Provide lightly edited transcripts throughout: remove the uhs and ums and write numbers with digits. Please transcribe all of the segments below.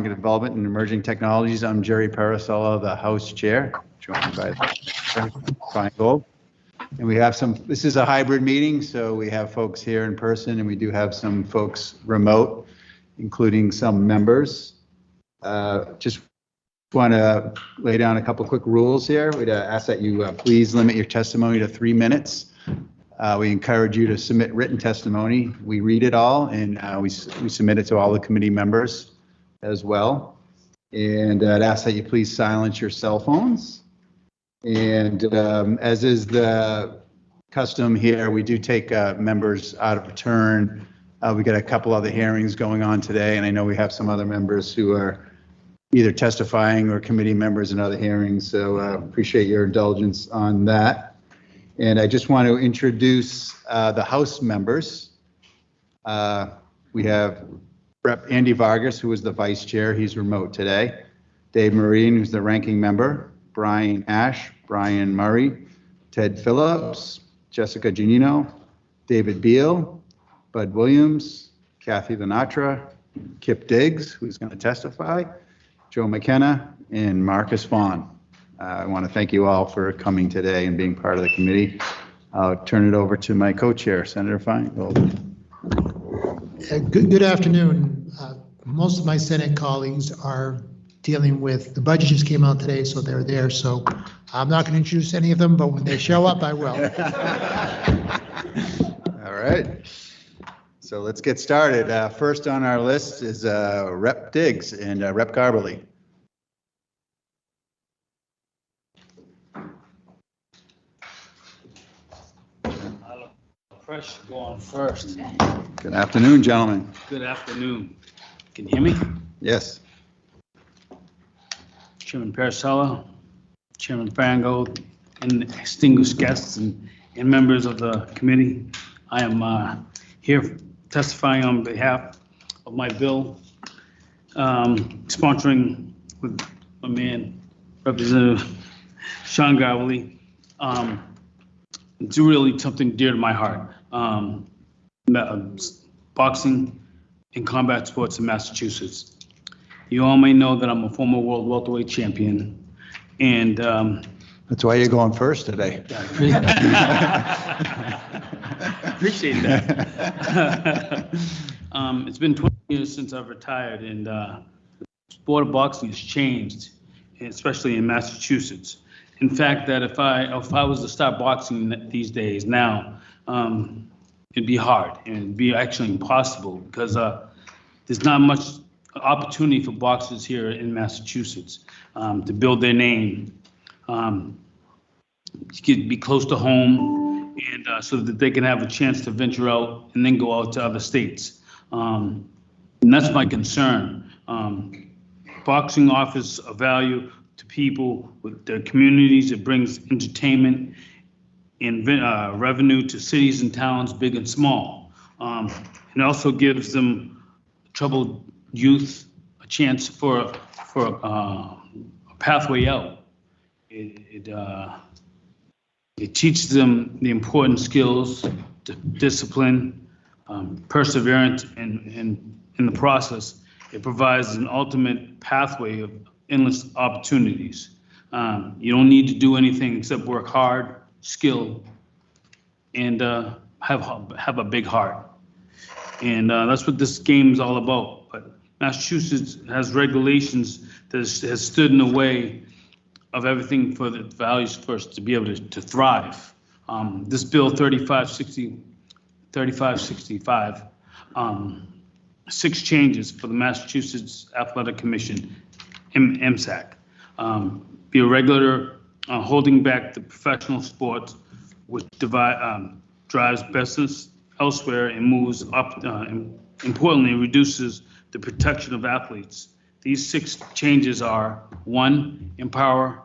Economic Development and Emerging Technologies. I'm Jerry Parasola, the House Chair, joined by Brian Gold. And we have this is a hybrid meeting, so we have folks here in person and we do have some folks remote, including some members. Just want to lay down a couple quick rules here. We'd ask that you please limit your testimony to 3 minutes. We encourage you to submit written testimony. We read it all and we submit it to all the committee members as well. And I'd ask that you please silence your cell phones. And as is the custom here, we do take members out of turn. We got a couple other hearings going on today, and I know we have some other members who are either testifying or committee members in other hearings, so appreciate your indulgence on that. And I just want to introduce the House members. We have Rep. Andy Vargas, who is the Vice Chair. He's remote today. Dave Marine, who's the Ranking Member. Brian Ash, Brian Murray, Ted Phillips, Jessica Giannino, David Beal, Bud Williams, Kathy Lenatra, Kip Diggs, who's going to testify, Joe McKenna, and Marcus Vaughn. I want to thank you all for coming today and being part of the committee. I'll turn it over to my co-chair, Senator Feingold. Good afternoon. Most of my Senate colleagues are dealing with, the budget just came out today, so they're there. So I'm not going to introduce any of them, but when they show up, I will. All right. So let's get started. First on our list is Rep. Diggs and Rep. Garberly. Fresh going first. Good afternoon, gentlemen. Good afternoon. Can you hear me? Yes. Chairman Parasola, Chairman Feingold, and distinguished guests and members of the committee. I am here testifying on behalf of my bill, sponsoring with my man, Representative Sean Garberly. It's really something dear to my heart. Boxing and combat sports in Massachusetts. You all may know that I'm a former world welterweight champion, and That's why you're going first today. Appreciate that. It's been 20 years since I've retired, and the sport of boxing has changed, especially in Massachusetts. In fact, that if I was to start boxing these days now, it'd be hard and it'd be actually impossible because there's not much opportunity for boxers here in Massachusetts to build their name, to be close to home, and so that they can have a chance to venture out and then go out to other states. And that's my concern. Boxing offers a value to people with their communities. It brings entertainment and revenue to cities and towns, big and small. It also gives them troubled youth a chance for a pathway out. It teaches them the important skills, discipline, perseverance, and in the process, it provides an ultimate pathway of endless opportunities. You don't need to do anything except work hard, skill, and have a big heart. And that's what this game is all about. But Massachusetts has regulations that has stood in the way of everything for the values for us to be able to thrive. This bill 3565, 6 changes for the Massachusetts Athletic Commission, MSAC. Be a regulator holding back the professional sports, which drives business elsewhere and moves up, importantly, reduces the protection of athletes. These 6 changes are: 1, empowering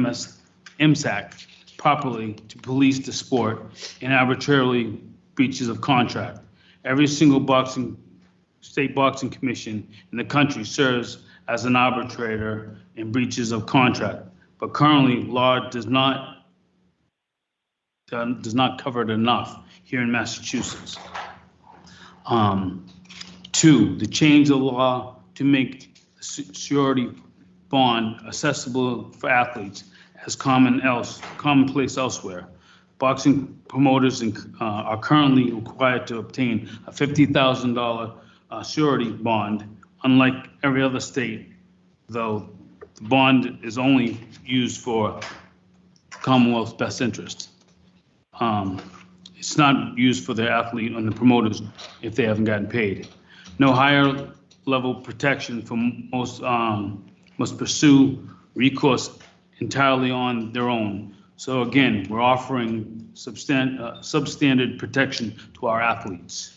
MSAC properly to police the sport and arbitrarily breaches of contract. Every single state boxing commission in the country serves as an arbitrator in breaches of contract, but currently law does not cover it enough here in Massachusetts. 2, 2, to change the law to make the surety bond accessible for athletes as commonplace elsewhere. Boxing promoters are currently required to obtain a $50,000 surety bond, unlike every other state, though the bond is only used for Commonwealth's best interest. It's not used for the athlete and the promoters if they haven't gotten paid. No higher level protection for most must pursue recourse entirely on their own. So again, we're offering substandard protection to our athletes.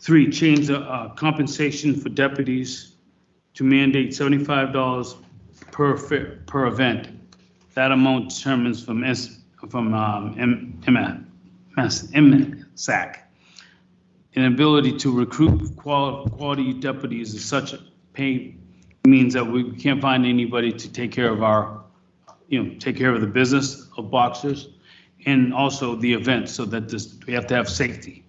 3, change the compensation for deputies to mandate $75 per event. That amount determines from MSAC. Inability to recruit quality deputies is such a pay means that we can't find anybody to take care of take care of the business of boxers and also the events, so that we have to have safety.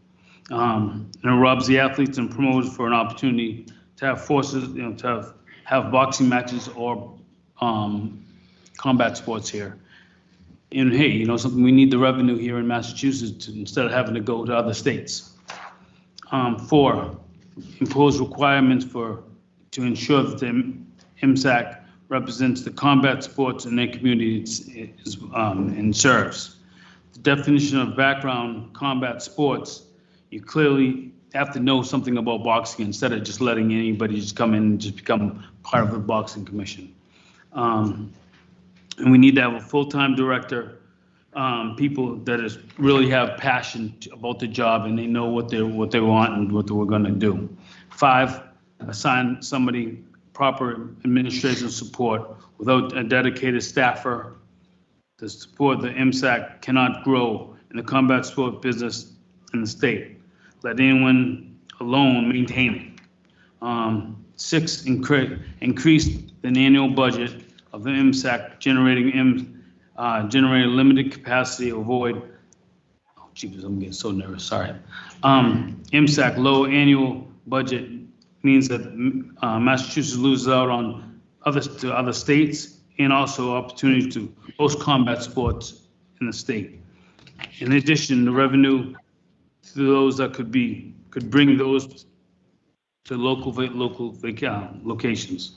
And it robs the athletes and promoters for an opportunity to have forces, to have boxing matches or combat sports here. And hey, something, we need the revenue here in Massachusetts instead of having to go to other states. 4, impose requirements to ensure that the MSAC represents the combat sports in their communities and serves. The definition of background combat sports, you clearly have to know something about boxing instead of just letting anybody just come in and just become part of the boxing commission. And we need to have a full-time director, people that really have passion about the job and they know what they want and what we're going to do. 5, assign somebody proper administration support. Without a dedicated staffer to support the MSAC cannot grow in the combat sport business in the state. Let anyone alone maintain it. 6, increase the annual budget of the MSAC, generating limited capacity to avoid. Oh, jeez, I'm getting so nervous. Sorry. MSAC low annual budget means that Massachusetts loses out on other states and also opportunities to host combat sports in the state. In addition, the revenue to those that could bring those to local locations.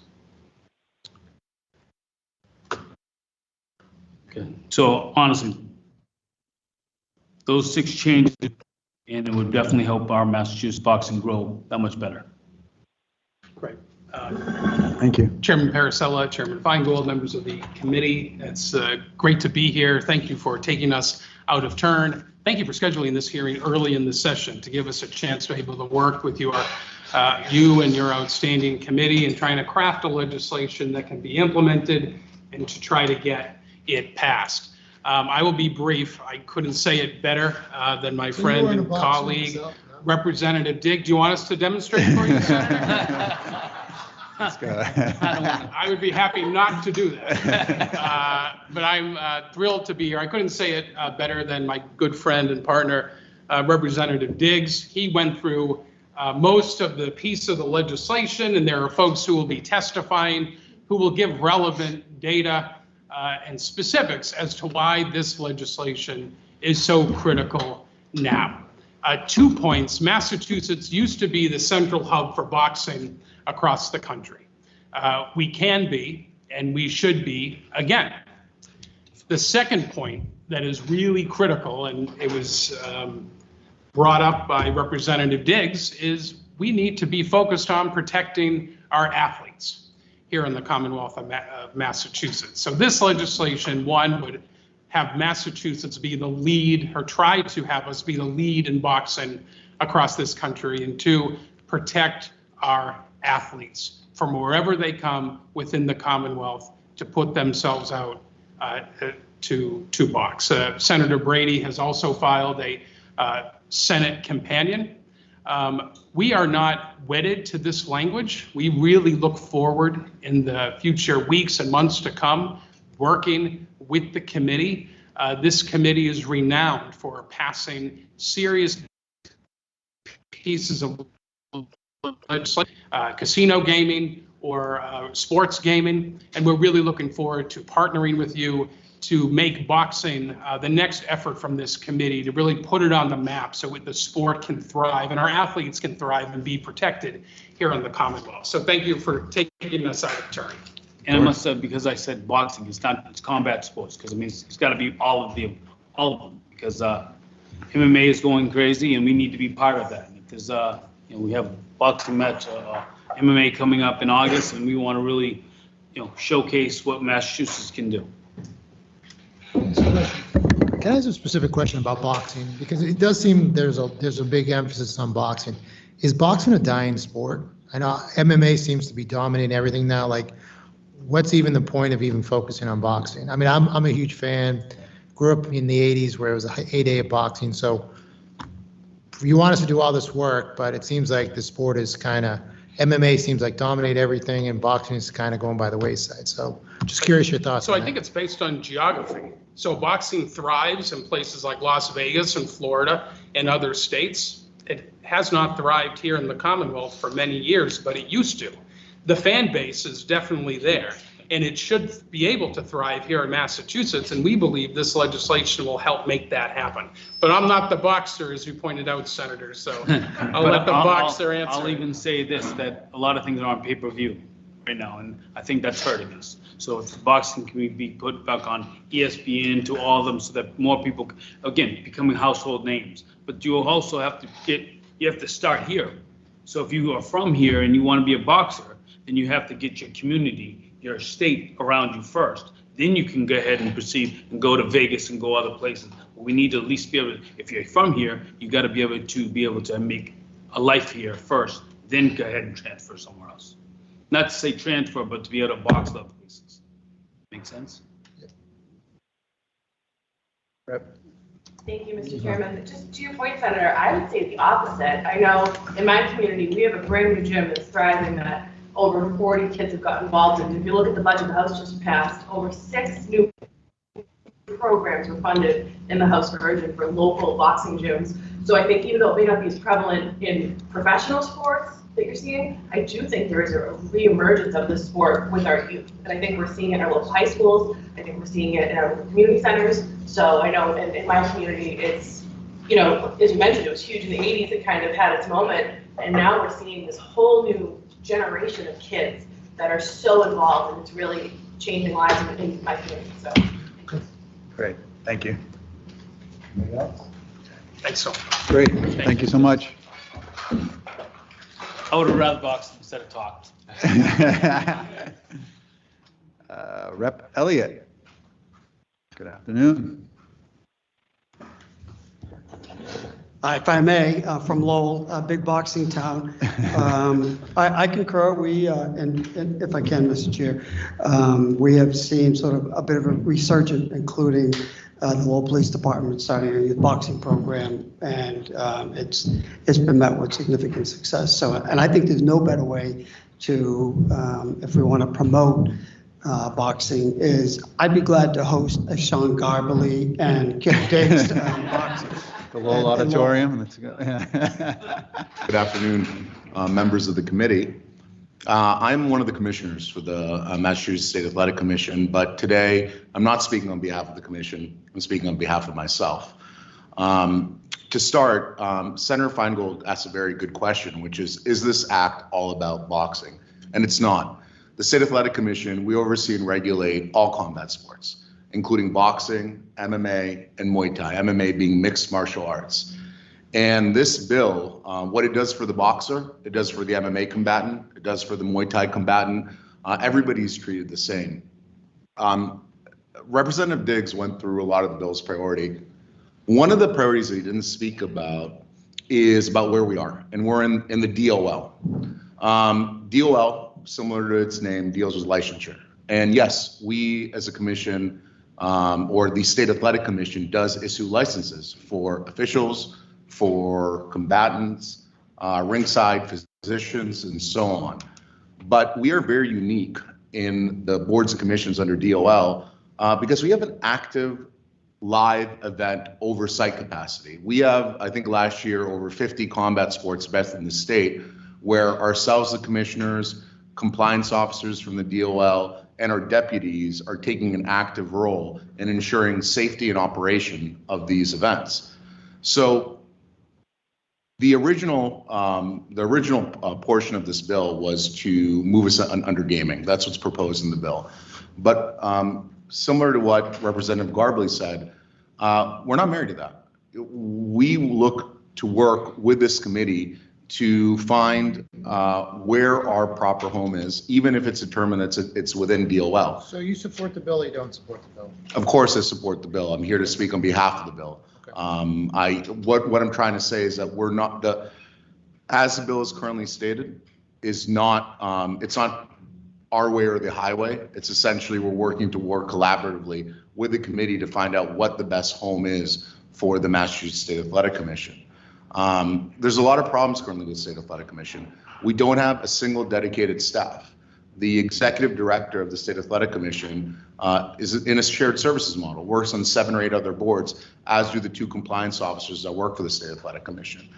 Okay, so honestly, those 6 changes, and it would definitely help our Massachusetts boxing grow that much better. Great. Thank you. Chairman Parasella, Chairman Feingold, members of the committee, it's great to be here. Thank you for taking us out of turn. Thank you for scheduling this hearing early in the session to give us a chance to be able to work with you and your outstanding committee in trying to craft a legislation that can be implemented and to try to get it passed. I will be brief. I couldn't say it better than my friend and colleague, Representative Digg. Do you want us to demonstrate for you, Senator? I would be happy not to do that. But I'm thrilled to be here. I couldn't say it better than my good friend and partner, Representative Diggs. He went through most of the piece of the legislation, and there are folks who will be testifying who will give relevant data and specifics as to why this legislation is so critical now. 2 points. Massachusetts used to be the central hub for boxing across the country. We can be, and we should be again. The second point that is really critical, and it was brought up by Representative Diggs, is we need to be focused on protecting our athletes here in the Commonwealth of Massachusetts. So this legislation, one, would have Massachusetts be the lead, or try to have us be the lead in boxing across this country, and 2, protect our athletes from wherever they come within the Commonwealth to put themselves out to box. Senator Brady has also filed a Senate companion. We are not wedded to this language. We really look forward in the future weeks and months to come working with the committee. This committee is renowned for passing serious pieces of casino gaming or sports gaming, and we're really looking forward to partnering with you to make boxing the next effort from this committee to really put it on the map so the sport can thrive and our athletes can thrive and be protected here in the Commonwealth. So thank you for taking us out of turn. And I must say, because I said boxing, it's combat sports, because I mean, it's got to be all of them, because MMA is going crazy and we need to be part of that. Because we have boxing match, MMA coming up in August, and we want to really, showcase what Massachusetts can do. Can I ask a specific question about boxing? Because it does seem there's a big emphasis on boxing. Is boxing a dying sport? I know MMA seems to be dominating everything now. Like, what's even the point of even focusing on boxing? I mean, I'm a huge fan. Grew up in the 80s where it was a heyday of boxing. So you want us to do all this work, but it seems like the sport is kind of, MMA seems like dominate everything and boxing is kind of going by the wayside. So just curious your thoughts So on I think it's based on geography. So boxing thrives in places like Las Vegas and Florida and other states. It has not thrived here in the Commonwealth for many years, but it used to. The fan base is definitely there, and it should be able to thrive here in Massachusetts, and we believe this legislation will help make that happen. But I'm not the boxer, as you pointed out, Senator, so I'll let the boxer answer. I'll even say this, that a lot of things are on pay-per-view right now, and I think that's hurting us. So if boxing can be put back on ESPN to all of them so that more people, again, becoming household names. But you also have to start here. So if you are from here and you want to be a boxer, then you have to get your community, your state around you first. Then you can go ahead and proceed and go to Vegas and go other places. But we need to at least be able to, if you're from here, you got to be able to make a life here first, then go ahead and transfer somewhere else. Not to say transfer, but to be able to box other places. Make sense? Thank you, Mr. Chairman. Just to your point, Senator, I would say the opposite. I know in my community, we have a brand new gym that's thriving that over 40 kids have got involved in. If you look at the budget the House just passed, over 6 new programs were funded in the House version for local boxing gyms. So I think even though it may not be as prevalent in professional sports that you're seeing, I do think there is a reemergence of this sport with our youth. And I think we're seeing it in our local high schools. I think we're seeing it in our community centers. So I know in my community, it's, as you mentioned, it was huge in the 80s. It kind of had its moment. And now we're seeing this whole new generation of kids that are so involved, and it's really changing lives in my community. So. Great, thank you. Thanks so much. Great, thank you so much. I would have rather boxed instead of talked. Rep. Elliott. Good afternoon. If I may, from Lowell, a big boxing town. I concur. And if I can, Mr. Chair, we have seen sort of a bit of a resurgence, including the Lowell Police Department starting a youth boxing program, and it's been met with significant success. So, and I think there's no better way to, if we want to promote boxing, is I'd be glad to host a Sean Garbely and Kip Diggs boxing. The Lowell Auditorium. Good afternoon, members of the committee. I'm one of the commissioners for the Massachusetts State Athletic Commission, but today I'm not speaking on behalf of the commission. I'm speaking on behalf of myself. To start, Senator Feingold asked a very good question, which is this act all about boxing? And it's not. The State Athletic Commission, we oversee and regulate all combat sports, including boxing, MMA, and Muay Thai, MMA being mixed martial arts. And this bill, what it does for the boxer, it does for the MMA combatant, it does for the Muay Thai combatant, everybody's treated the same. Representative Diggs went through a lot of the bill's priority. One of the priorities that he didn't speak about is about where we are, and we're in the DOL. DOL, similar to its name, deals with licensure. And yes, we as a commission, or the State Athletic Commission, does issue licenses for officials, for combatants, ringside physicians, and so on. But we are very unique in the boards and commissions under DOL because we have an active live event oversight capacity. We have, I think last year, over 50 combat sports vets in the state where ourselves, the commissioners, compliance officers from the DOL, and our deputies are taking an active role in ensuring safety and operation of these events. So the original portion of this bill was to move us under gaming. That's what's proposed in the bill. But similar to what Representative Garbely said, we're not married to that. We look to work with this committee to find where our proper home is, even if it's determined it's within DOL. So you support the bill, or you don't support the bill? Of course, I support the bill. I'm here to speak on behalf of the bill. What I'm trying to say is that we're not as the bill is currently stated, is not it's not our way or the highway. It's essentially we're working to work collaboratively with the committee to find out what the best home is for the Massachusetts State Athletic Commission. There's a lot of problems currently with the State Athletic Commission. We don't have a single dedicated staff. The executive director of the State Athletic Commission is in a shared services model, works on 7 or 8 other boards, as do the 2 compliance officers that work for the State Athletic Commission.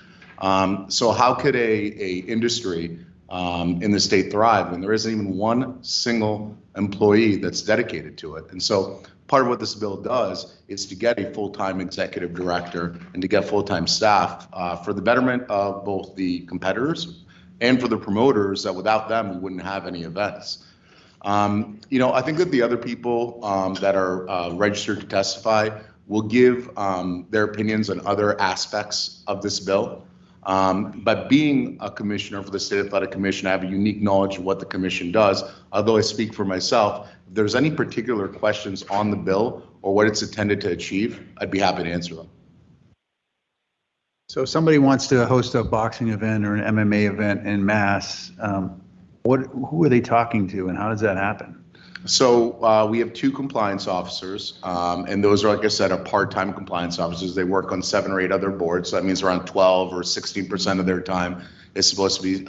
So how could a industry in the state thrive when there isn't even one single employee that's dedicated to it? And so part of what this bill does is to get a full-time executive director and to get full-time staff for the betterment of both the competitors and for the promoters, that without them, we wouldn't have any events. You know, I think that the other people that are registered to testify will give their opinions on other aspects of this bill. But being a commissioner for the State Athletic Commission, I have a unique knowledge of what the commission does. Although I speak for myself, if there's any particular questions on the bill or what it's intended to achieve, I'd be happy to answer them. So if somebody wants to host a boxing event or an MMA event in Mass, who are they talking to and how does that happen? So we have 2 compliance officers, and those are, like I said, are part-time compliance officers. They work on 7 or 8 other boards. So that means around 12 or 16% of their time is supposed to be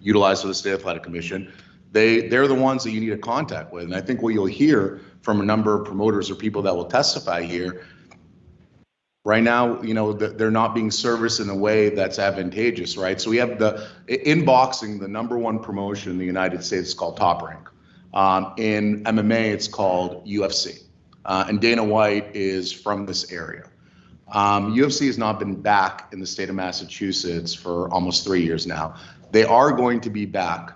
utilized for the State Athletic Commission. They're the ones that you need to contact with. And I think what you'll hear from a number of promoters or people that will testify here, right now, you know, they're not being serviced in a way that's advantageous, right? So we have in boxing, the #1 promotion in the United States is called Top Rank. In MMA, it's called UFC. And Dana White is from this area. UFC has not been back in the state of Massachusetts for almost 3 years now. They are going to be back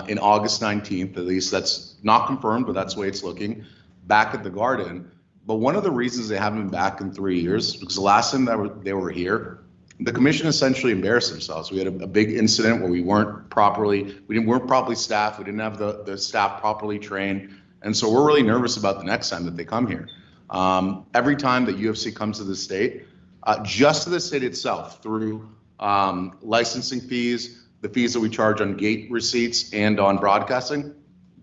in August 19th, at least that's not confirmed, but that's the way it's looking, back at the Garden. But one of the reasons they haven't been back in 3 years, because the last time they were here, the commission essentially embarrassed themselves. We had a big incident where we weren't properly staffed. We didn't have the staff properly trained. And so we're really nervous about the next time that they come here. Every time that UFC comes to the state, just to the state itself, through licensing fees, the fees that we charge on gate receipts and on broadcasting,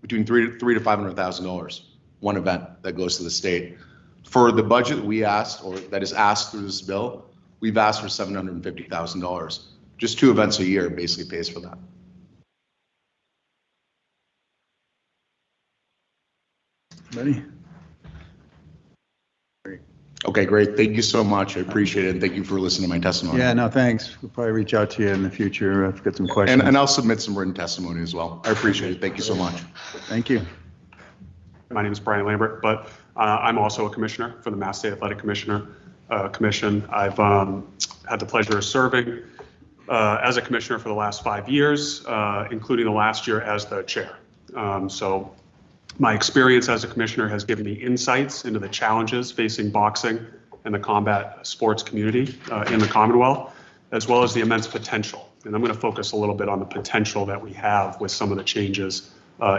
between $300,000 to $500,000, one event that goes to the state. For the budget we asked, or that is asked through this bill, we've asked for $750,000. Just 2 events a year basically pays for that. Ready? Okay, great. Thank you so much. I appreciate it. And thank you for listening to my testimony. Yeah, no, thanks. We'll probably reach out to you in the future if we've got some questions. And I'll submit some written testimony as well. I appreciate it. Thank you so much. Thank you. My name is Brian Lambert, but I'm also a commissioner for the Mass State Athletic Commission. I've had the pleasure of serving as a commissioner for the last 5 years, including the last year as the chair. So my experience as a commissioner has given me insights into the challenges facing boxing and the combat sports community in the Commonwealth, as well as the immense potential. And I'm going to focus a little bit on the potential that we have with some of the changes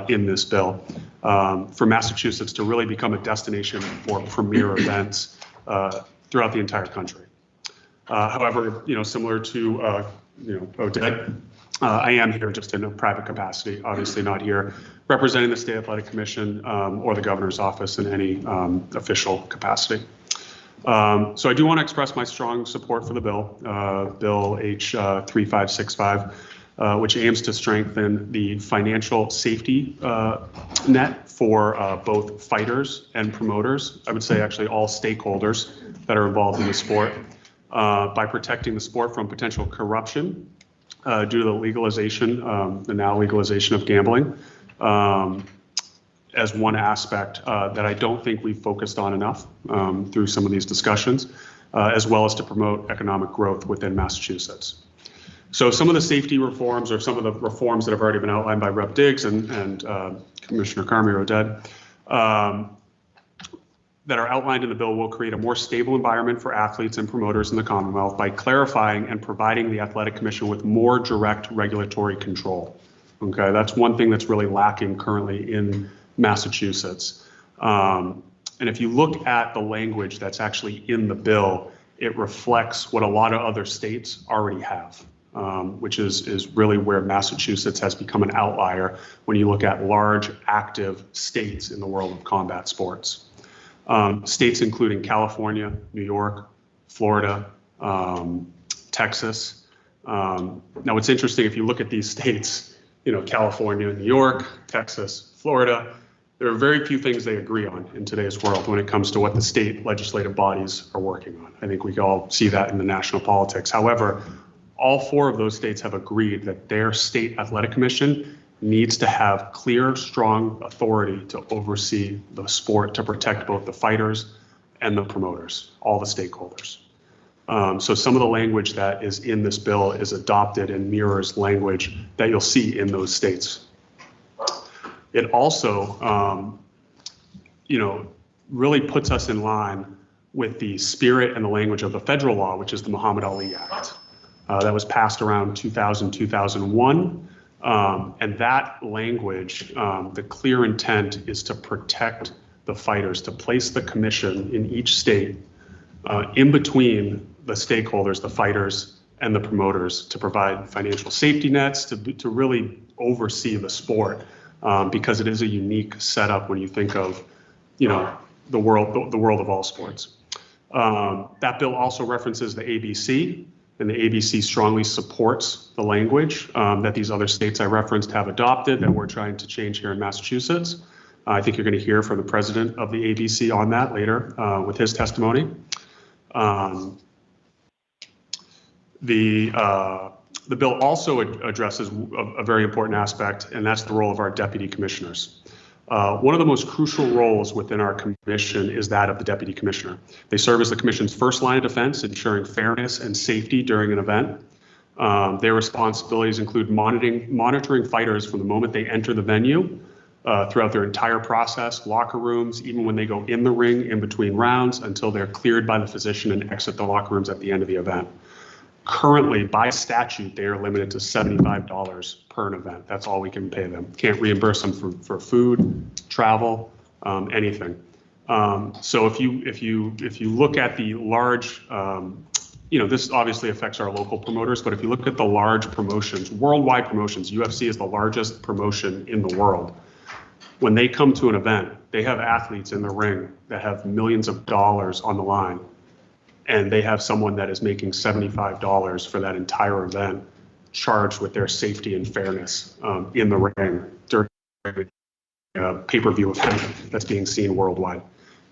in this bill for Massachusetts to really become a destination for premier events throughout the entire country. However, similar to Odette, I am here just in a private capacity, obviously not here representing the State Athletic Commission or the governor's office in any official capacity. So I do want to express my strong support for the bill, Bill H 3565, which aims to strengthen the financial safety net for both fighters and promoters. I would say actually all stakeholders that are involved in the sport by protecting the sport from potential corruption due to the legalization, the now legalization of gambling, as one aspect that I don't think we've focused on enough through some of these discussions, as well as to promote economic growth within Massachusetts. So some of the safety reforms, or some of the reforms that have already been outlined by Rep. Diggs and Commissioner Carmi-Oded, that are outlined in the bill will create a more stable environment for athletes and promoters in the Commonwealth by clarifying and providing the Athletic Commission with more direct regulatory control. Okay, that's one thing that's really lacking currently in Massachusetts. And if you look at the language that's actually in the bill, it reflects what a lot of other states already have, which is really where Massachusetts has become an outlier when you look at large active states in the world of combat sports. States including California, New York, Florida, Texas. Now, what's interesting, if you look at these states, California, New York, Texas, Florida, there are very few things they agree on in today's world when it comes to what the state legislative bodies are working on. I think we can all see that in the national politics. However, all 4 of those states have agreed that their state athletic commission needs to have clear, strong authority to oversee the sport, to protect both the fighters and the promoters, all the stakeholders. So some of the language that is in this bill is adopted and mirrors language that you'll see in those states. It also, really puts us in line with the spirit and the language of the federal law, which is the Muhammad Ali Act. That was passed around 2000, 2001. And that language, the clear intent is to protect the fighters, to place the commission in each state in between the stakeholders, the fighters and the promoters, to provide financial safety nets, to really oversee the sport, because it is a unique setup when you think of, the world of all sports. That bill also references the ABC. And the ABC strongly supports the language that these other states I referenced have adopted that we're trying to change here in Massachusetts. I think you're going to hear from the president of the ABC on that later with his testimony. The bill also addresses a very important aspect, and that's the role of our deputy commissioners. One of the most crucial roles within our commission is that of the deputy commissioner. They serve as the commission's first line of defense, ensuring fairness and safety during an event. Their responsibilities include monitoring fighters from the moment they enter the venue, throughout their entire process, locker rooms, even when they go in the ring in between rounds, until they're cleared by the physician and exit the locker rooms at the end of the event. Currently, by statute, they are limited to $75 per event. That's all we can pay them. Can't reimburse them for food, travel, anything. So if you look at the large, this obviously affects our local promoters, but if you look at the large promotions, worldwide promotions, UFC is the largest promotion in the world. When they come to an event, they have athletes in the ring that have millions of dollars on the line. And they have someone that is making $75 for that entire event, charged with their safety and fairness in the ring during a pay-per-view event that's being seen worldwide.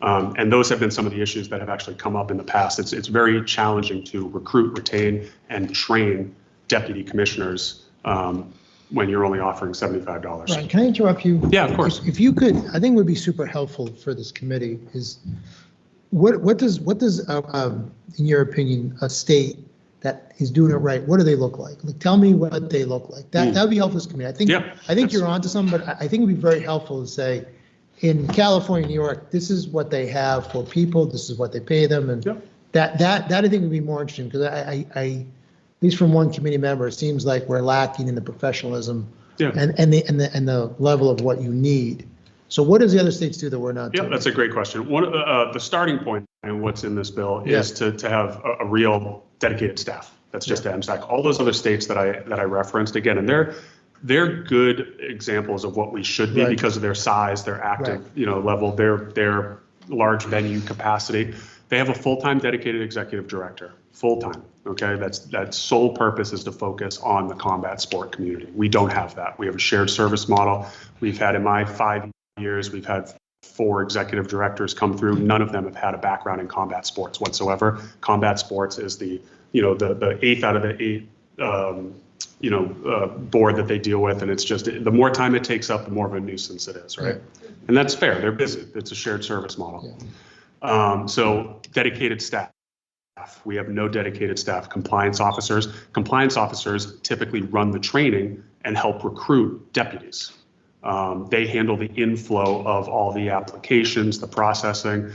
And those have been some of the issues that have actually come up in the past. It's very challenging to recruit, retain, and train deputy commissioners when you're only offering $75. Right, can I interrupt you? Yeah, of course. If you could, I think would be super helpful for this committee is, what does in your opinion, a state that is doing it right, what do they look like? Like, tell me what they look like. That would be helpful to this committee. I think you're onto something, but I think it'd be very helpful to say, in California, New York, this is what they have for people, this is what they pay them, and that I think would be more interesting, because I at least from one committee member, it seems like we're lacking in the professionalism and the level of what you need. So what does the other states do that we're not doing? Yeah, that's a great question. One of the starting point and what's in this bill is to have a real dedicated staff. That's just MSAC. All those other states that I referenced, again, and they're good examples of what we should be because of their size, their active level, their large venue capacity. They have a full-time dedicated executive director, full-time. Okay, that sole purpose is to focus on the combat sport community. We don't have that. We have a shared service model. We've had, in my 5 years, we've had 4 executive directors come through. None of them have had a background in combat sports whatsoever. Combat sports is the 8th out of the 8 board that they deal with, and it's just, the more time it takes up, the more of a nuisance it is, right? And that's fair, they're busy, it's a shared service model. So dedicated staff. We have no dedicated staff. Compliance officers typically run the training and help recruit deputies. They handle the inflow of all the applications, the processing.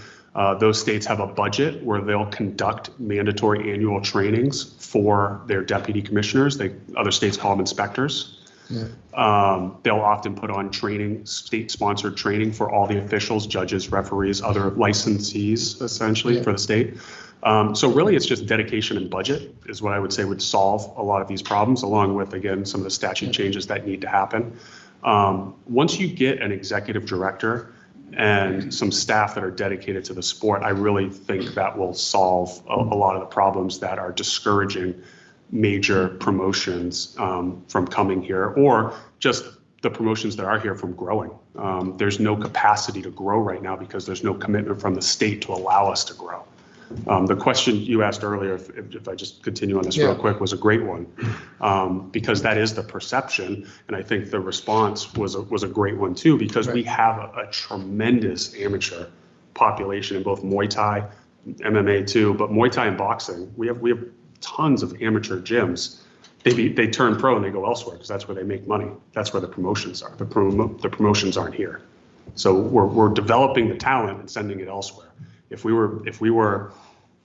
Those states have a budget where they'll conduct mandatory annual trainings for their deputy commissioners. Other states call them inspectors. They'll often put on training, state-sponsored training for all the officials, judges, referees, other licensees, essentially, for the state. So really, it's just dedication and budget is what I would say would solve a lot of these problems, along with, again, some of the statute changes that need to happen. Once you get an executive director and some staff that are dedicated to the sport, I really think that will solve a lot of the problems that are discouraging major promotions from coming here, or just the promotions that are here from growing. There's no capacity to grow right now because there's no commitment from the state to allow us to grow. The question you asked earlier, if I just continue on this real quick, was a great one, because that is the perception, and I think the response was a great one too, because we have a tremendous amateur population in both Muay Thai, MMA too, but Muay Thai and boxing, we have tons of amateur gyms. They turn pro and they go elsewhere because that's where they make money. That's where the promotions are. The promotions aren't here, so we're developing the talent and sending it elsewhere. If we were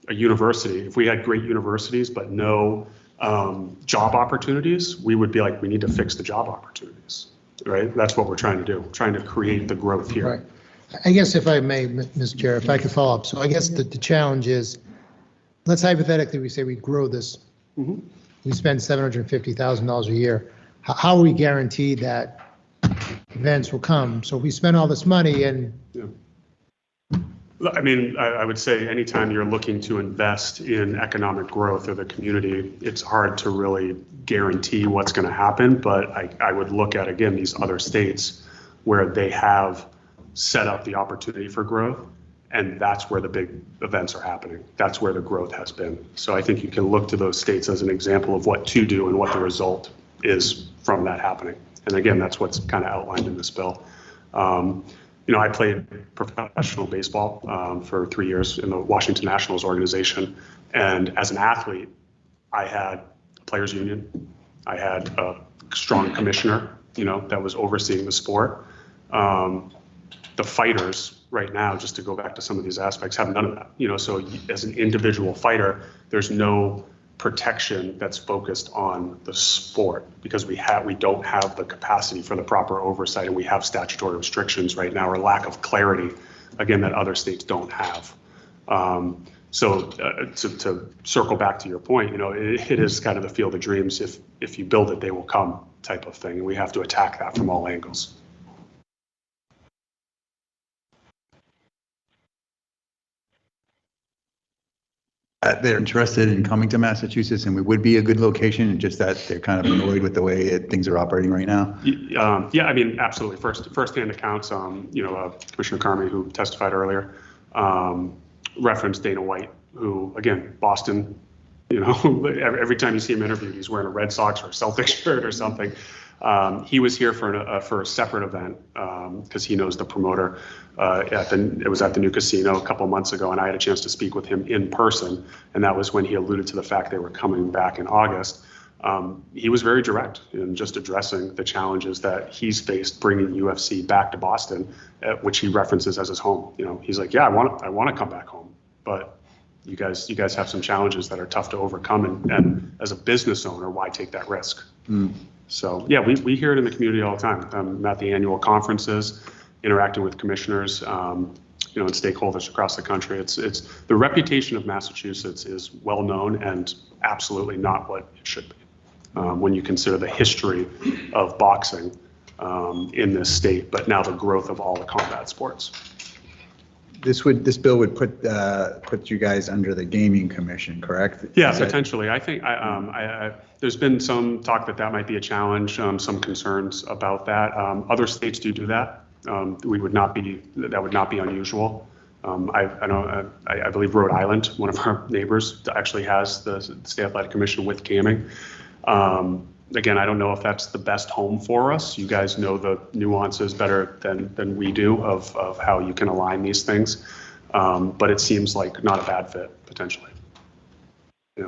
a university, if we had great universities but no job opportunities, we would be like, we need to fix the job opportunities, right? That's what we're trying to do, trying to create the growth here. Right. I guess if I may, Mr. Chair, if I could follow up. So I guess the challenge is, let's hypothetically, we say we grow this. We spend $750,000 a year. How are we guaranteed that events will come? So if we spend all this money and I mean, I would say anytime you're looking to invest in economic growth of the community, it's hard to really guarantee what's going to happen. But I would look at, again, these other states where they have set up the opportunity for growth, and that's where the big events are happening. That's where the growth has been. So I think you can look to those states as an example of what to do and what the result is from that happening. And again, that's what's kind of outlined in this bill. I played professional baseball for 3 years in the Washington Nationals organization. And as an athlete, I had a players union. I had a strong commissioner, that was overseeing the sport. The fighters right now, just to go back to some of these aspects, have none of that. So as an individual fighter, there's no protection that's focused on the sport because we don't have the capacity for the proper oversight, and we have statutory restrictions right now or lack of clarity, again, that other states don't have. So to circle back to your point, it is kind of the field of dreams. If you build it, they will come type of thing, and we have to attack that from all angles. They're interested in coming to Massachusetts, and we would be a good location, and just that they're kind of annoyed with the way things are operating right now. Yeah, I mean, absolutely. First-hand accounts. Commissioner Carmi, who testified earlier, referenced Dana White, who, again, Boston. Every time you see him interviewed, he's wearing a Red Sox or a Celtics shirt or something. He was here for a separate event because he knows the promoter. It was at the new casino a couple months ago, and I had a chance to speak with him in person, and that was when he alluded to the fact they were coming back in August. He was very direct in just addressing the challenges that he's faced bringing UFC back to Boston, which he references as his home. He's like, yeah, I want to come back home, but you guys have some challenges that are tough to overcome, and as a business owner, why take that risk? So yeah, we hear it in the community all the time. I'm at the annual conferences, interacting with commissioners, and stakeholders across the country. It's the reputation of Massachusetts is well known and absolutely not what it should be when you consider the history of boxing in this state, but now the growth of all the combat sports. This bill would put you guys under the Gaming Commission, correct? Yeah, potentially. I think there's been some talk that might be a challenge, some concerns about that. Other states do that. That would not be unusual. I believe Rhode Island, one of our neighbors, actually has the State Athletic Commission with gaming. Again, I don't know if that's the best home for us. You guys know the nuances better than we do of how you can align these things. But it seems like not a bad fit, potentially. Yeah.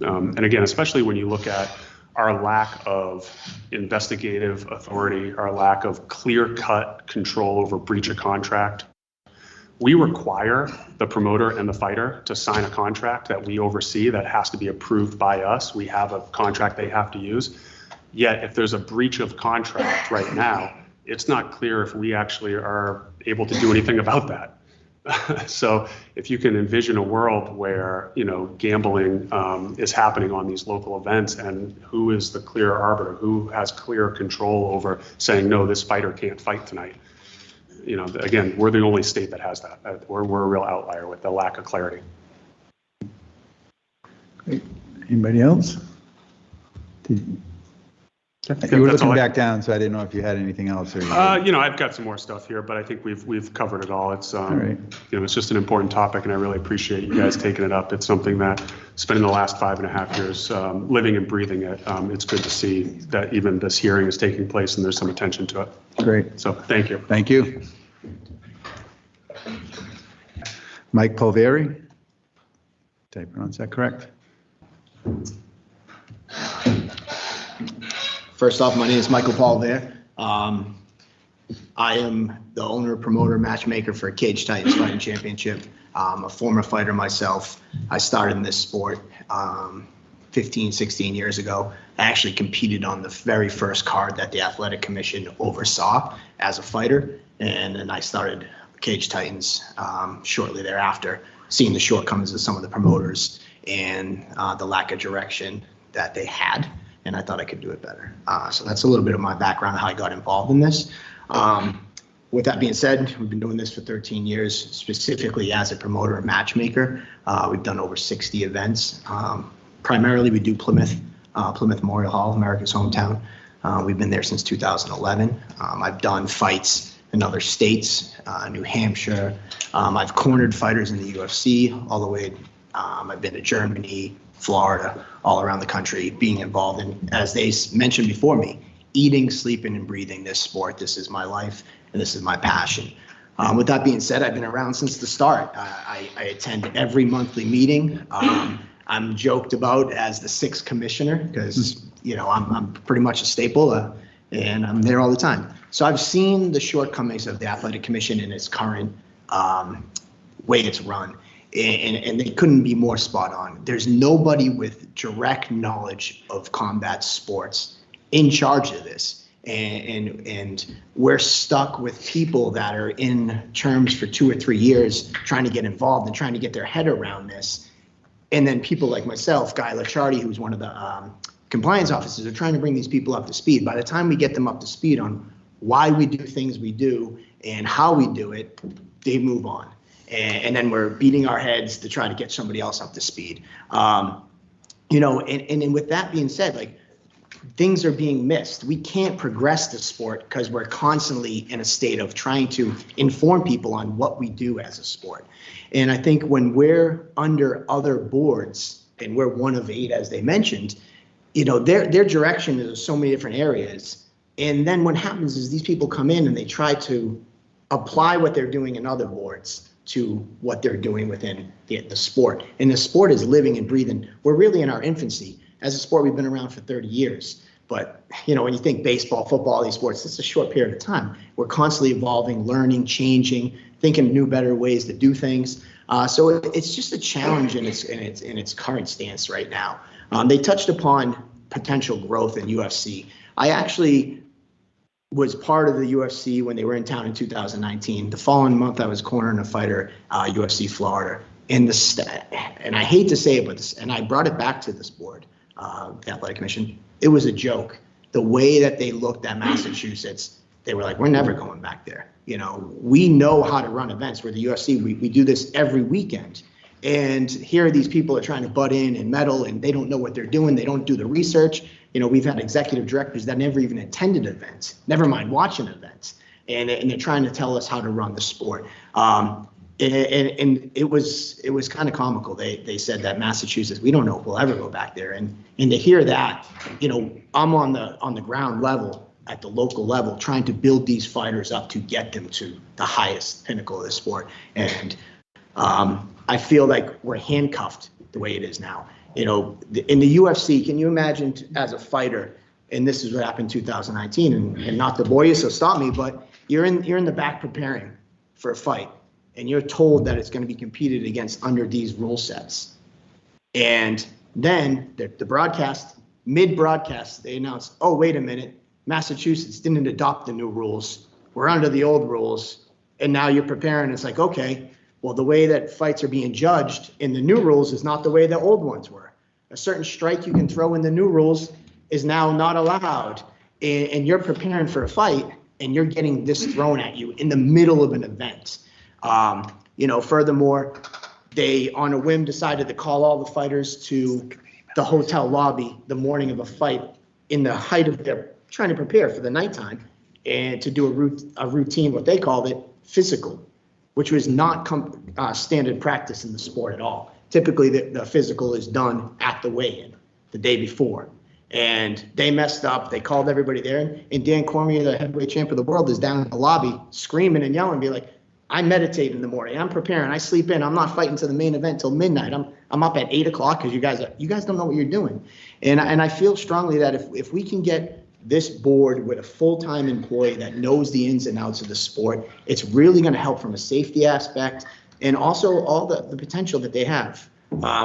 And again, especially when you look at our lack of investigative authority, our lack of clear-cut control over breach of contract. We require the promoter and the fighter to sign a contract that we oversee that has to be approved by us. We have a contract they have to use. Yet if there's a breach of contract right now, it's not clear if we actually are able to do anything about that. So if you can envision a world where, gambling is happening on these local events, and who is the clear arbiter, who has clear control over saying, no, this fighter can't fight tonight. Again, we're the only state that has that. We're a real outlier with the lack of clarity. Great. Anybody else? You were That's all looking I- back down, so I didn't know if you had anything else. Or I've got some more stuff here, but I think we've covered it all. It's right. It's just an important topic, and I really appreciate you guys taking it up. It's something that spending the last 5.5 years living and breathing it. It's good to see that even this hearing is taking place and there's some attention to it. Great. So thank you. Thank you. Mike Polveri. Did I pronounce that correct? First off, my name is Michael Polvere. I am the owner, promoter, matchmaker for Cage Titans Fighting Championship. I'm a former fighter myself. I started in this sport 15, 16 years ago. I actually competed on the very first card that the Athletic Commission oversaw as a fighter. And then I started Cage Titans shortly thereafter, seeing the shortcomings of some of the promoters and the lack of direction that they had. And I thought I could do it better. So that's a little bit of my background, how I got involved in this. With that being said, we've been doing this for 13 years, specifically as a promoter and matchmaker. We've done over 60 events. Primarily, we do Plymouth Memorial Hall, America's hometown. We've been there since 2011. I've done fights in other states, New Hampshire. I've cornered fighters in the UFC all the way. I've been to Germany, Florida, all around the country, being involved in, as they mentioned before me, eating, sleeping, and breathing this sport. This is my life, and this is my passion. With that being said, I've been around since the start. I attend every monthly meeting. I'm joked about as the sixth commissioner because, I'm pretty much a staple, and I'm there all the time. So I've seen the shortcomings of the Athletic Commission in its current way it's run. And they couldn't be more spot on. There's nobody with direct knowledge of combat sports in charge of this. And we're stuck with people that are in terms for 2 or 3 years trying to get involved and trying to get their head around this. And then people like myself, Guy Licciardi, who's one of the compliance officers, are trying to bring these people up to speed. By the time we get them up to speed on why we do things we do and how we do it, they move on. And then we're beating our heads to try to get somebody else up to speed. And with that being said, things are being missed. We can't progress the sport because we're constantly in a state of trying to inform people on what we do as a sport. And I think when we're under other boards, and we're one of 8, as they mentioned, their direction is so many different areas. And then what happens is these people come in and they try to apply what they're doing in other boards to what they're doing within the sport. And the sport is living and breathing. We're really in our infancy. As a sport, we've been around for 30 years. But, when you think baseball, football, these sports, it's a short period of time. We're constantly evolving, learning, changing, thinking of new, better ways to do things. So it's just a challenge in its current stance right now. They touched upon potential growth in UFC. I actually was part of the UFC when they were in town in 2019. The following month, I was cornering a fighter, UFC Florida. And I hate to say it, and I brought it back to this board, the Athletic Commission. It was a joke. The way that they looked at Massachusetts, they were like, we're never going back there. We know how to run events. We're the UFC. We do this every weekend. And here these people are trying to butt in and meddle, and they don't know what they're doing. They don't do the research. We've had executive directors that never even attended events, never mind watching events. And they're trying to tell us how to run the sport. And it was kind of comical. They said that Massachusetts, we don't know if we'll ever go back there. And to hear that, I'm on the ground level at the local level trying to build these fighters up to get them to the highest pinnacle of the sport. And I feel like we're handcuffed the way it is now. In the UFC, can you imagine as a fighter, and this is what happened in 2019, and not to bore you, so stop me, but you're in the back preparing for a fight, and you're told that it's going to be competed against under these rule sets. And then the broadcast, mid-broadcast, they announce, oh, wait a minute, Massachusetts didn't adopt the new rules. We're under the old rules. And now you're preparing. It's like, okay, well, the way that fights are being judged in the new rules is not the way the old ones were. A certain strike you can throw in the new rules is now not allowed. And you're preparing for a fight, and you're getting this thrown at you in the middle of an event. Furthermore, they, on a whim, decided to call all the fighters to the hotel lobby the morning of a fight in the height of their trying to prepare for the nighttime, and to do a routine, what they called it, physical, which was not standard practice in the sport at all. Typically, the physical is done at the weigh-in the day before. And they messed up. They called everybody there. And Dan Cormier, the heavyweight champ of the world, is down in the lobby screaming and yelling, be like, I meditate in the morning. I'm preparing. I sleep in. I'm not fighting to the main event till midnight. I'm up at 8 o'clock because you guys don't know what you're doing. And I feel strongly that if we can get this board with a full-time employee that knows the ins and outs of the sport, it's really going to help from a safety aspect, and also all the potential that they have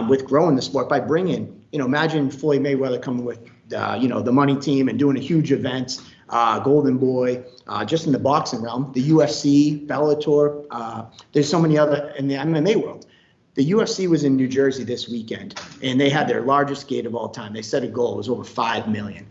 with growing the sport by bringing, imagine Floyd Mayweather coming with, the money team and doing a huge event, Golden Boy, just in the boxing realm, the UFC, Bellator, there's so many other in the MMA world. The UFC was in New Jersey this weekend, and they had their largest gate of all time. They set a goal, it was over 5 million.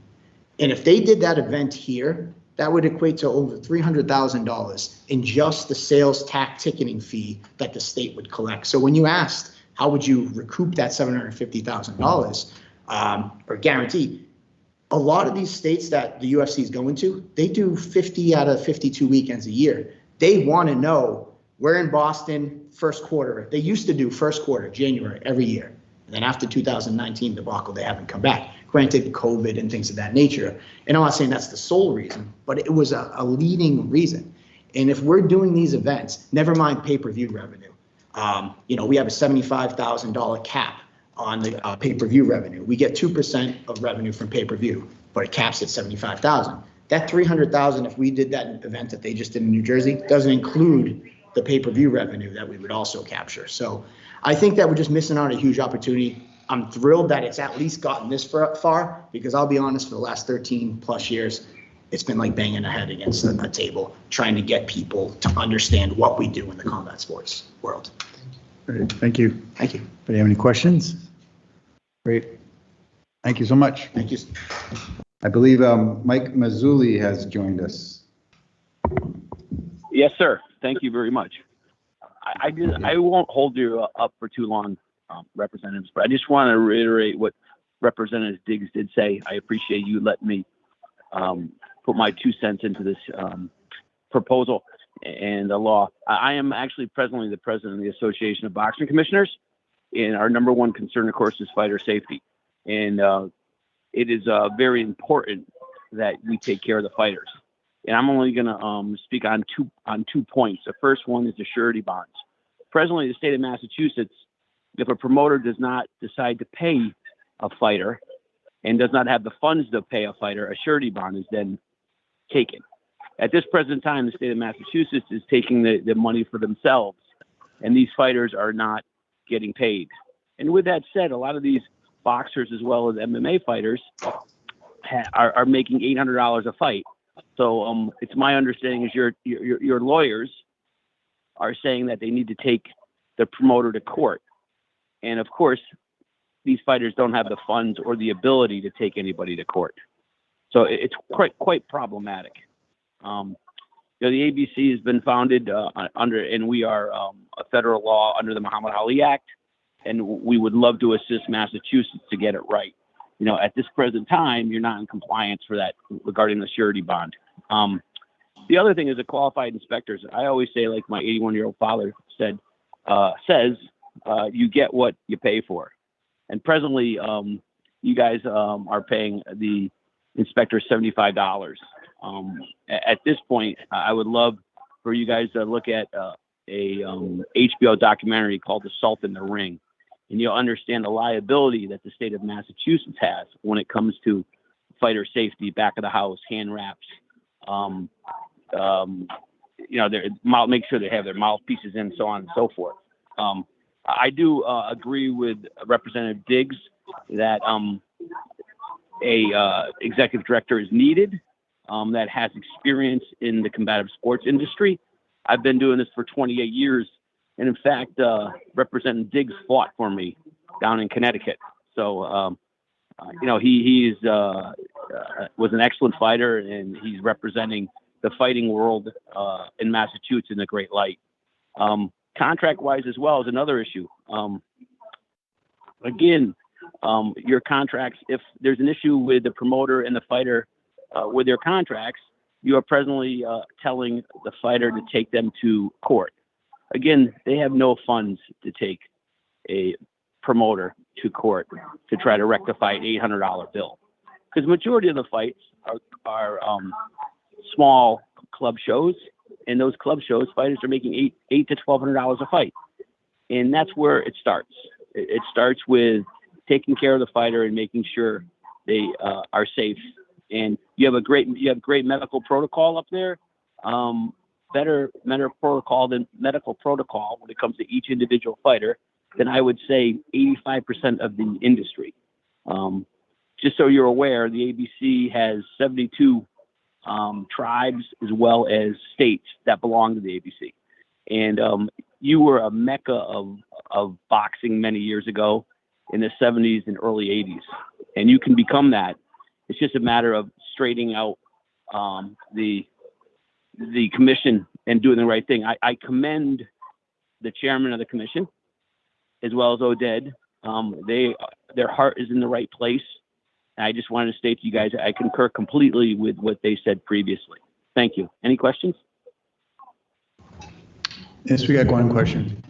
And if they did that event here, that would equate to over $300,000 in just the sales tax ticketing fee that the state would collect. So when you asked, how would you recoup that $750,000 or guarantee? A lot of these states that the UFC is going to, they do 50 out of 52 weekends a year. They want to know, we're in Boston first quarter. They used to do first quarter, January, every year. And then after 2019 debacle, they haven't come back. Granted, COVID and things of that nature. And I'm not saying that's the sole reason, but it was a leading reason. And if we're doing these events, never mind pay-per-view revenue. We have a $75,000 cap on the pay-per-view revenue. We get 2% of revenue from pay-per-view, but it caps at $75,000. That $300,000, if we did that event that they just did in New Jersey, doesn't include the pay-per-view revenue that we would also capture. So I think that we're just missing out on a huge opportunity. I'm thrilled that it's at least gotten this far, because I'll be honest, for the last 13 plus years, it's been like banging a head against a table, trying to get people to understand what we do in the combat sports world. Great, thank you. Thank you. Anybody have any questions? Great. Thank you so much. Thank you. I believe Mike Mazzulli has joined us. Yes, sir. Thank you very much. I won't hold you up for too long, representatives, but I just want to reiterate what Representative Diggs did say. I appreciate you letting me put my 2 cents into this proposal and the law. I am actually presently the president of the Association of Boxing Commissioners, and our number one concern, of course, is fighter safety. And it is very important that we take care of the fighters. And I'm only going to speak on two points. The first one is the surety bonds. Presently, the state of Massachusetts, if a promoter does not decide to pay a fighter and does not have the funds to pay a fighter, a surety bond is then taken. At this present time, the state of Massachusetts is taking the money for themselves, and these fighters are not getting paid. And with that said, a lot of these boxers as well as MMA fighters are making $800 a fight. So it's my understanding is your lawyers are saying that they need to take the promoter to court. And of course, these fighters don't have the funds or the ability to take anybody to court. So it's quite problematic. The ABC has been founded and we are a federal law under the Muhammad Ali Act, and we would love to assist Massachusetts to get it right. At this present time, you're not in compliance for that regarding the surety bond. The other thing is the qualified inspectors. I always say, like my 81-year-old father said, says you get what you pay for. And presently, you guys are paying the inspector $75. At this point, I would love for you guys to look at a HBO documentary called The Salt in the Ring, and you'll understand the liability that the state of Massachusetts has when it comes to fighter safety, back of the house, hand wraps. Make sure they have their mouthpieces in, so on and so forth. I do agree with Representative Diggs that a executive director is needed that has experience in the combative sports industry. I've been doing this for 28 years, and in fact, Representative Diggs fought for me down in Connecticut. So, he was an excellent fighter, and he's representing the fighting world in Massachusetts in a great light. Contract-wise as well is another issue. Your contracts, if there's an issue with the promoter and the fighter with their contracts, you are presently telling the fighter to take them to court. Again, they have no funds to take a promoter to court to try to rectify an $800 bill. Because the majority of the fights are small club shows, and those club shows, fighters are making $800 to $1,200 a fight. And that's where it starts. It starts with taking care of the fighter and making sure they are safe. And you have great medical protocol up there. Better medical protocol than medical protocol when it comes to each individual fighter than I would say 85% of the industry. Just so you're aware, the ABC has 72 tribes as well as states that belong to the ABC. And you were a mecca of boxing many years ago in the 70s and early 80s. And you can become that. It's just a matter of straightening out the commission and doing the right thing. I commend the chairman of the commission as well as Oded. Their heart is in the right place. I just wanted to state to you guys, I concur completely with what they said previously. Thank you. Any questions? Yes, we got one question.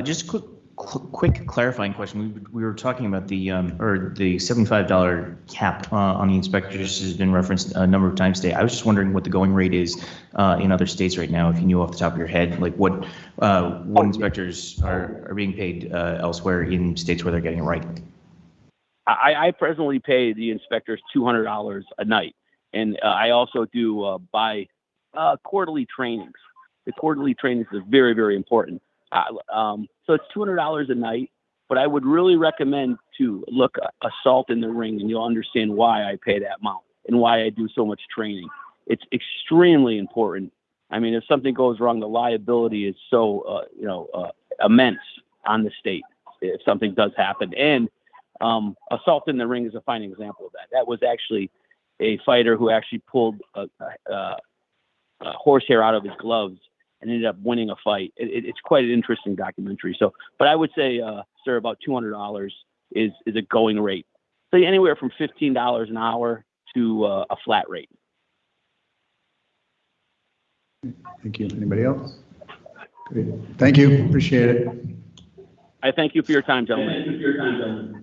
Just a quick clarifying question. We were talking about the $75 cap on the inspectors has been referenced a number of times today. I was just wondering what the going rate is in other states right now, if you knew off the top of your head, like what inspectors are being paid elsewhere in states where they're getting it right. I presently pay the inspectors $200 a night, and I also do quarterly trainings. The quarterly trainings is very, very important. So it's $200 a night, but I would really recommend to look Assault in the Ring, and you'll understand why I pay that amount and why I do so much training. It's extremely important. I mean, if something goes wrong, the liability is so immense on the state if something does happen. And Assault in the Ring is a fine example of that. That was actually a fighter who actually pulled a horsehair out of his gloves and ended up winning a fight. It's quite an interesting documentary. So, but I would say, sir, about $200 is a going rate. So anywhere from $15 an hour to a flat rate. Thank you. Anybody else? Great. Thank you. Appreciate it. I thank you for your time, gentlemen.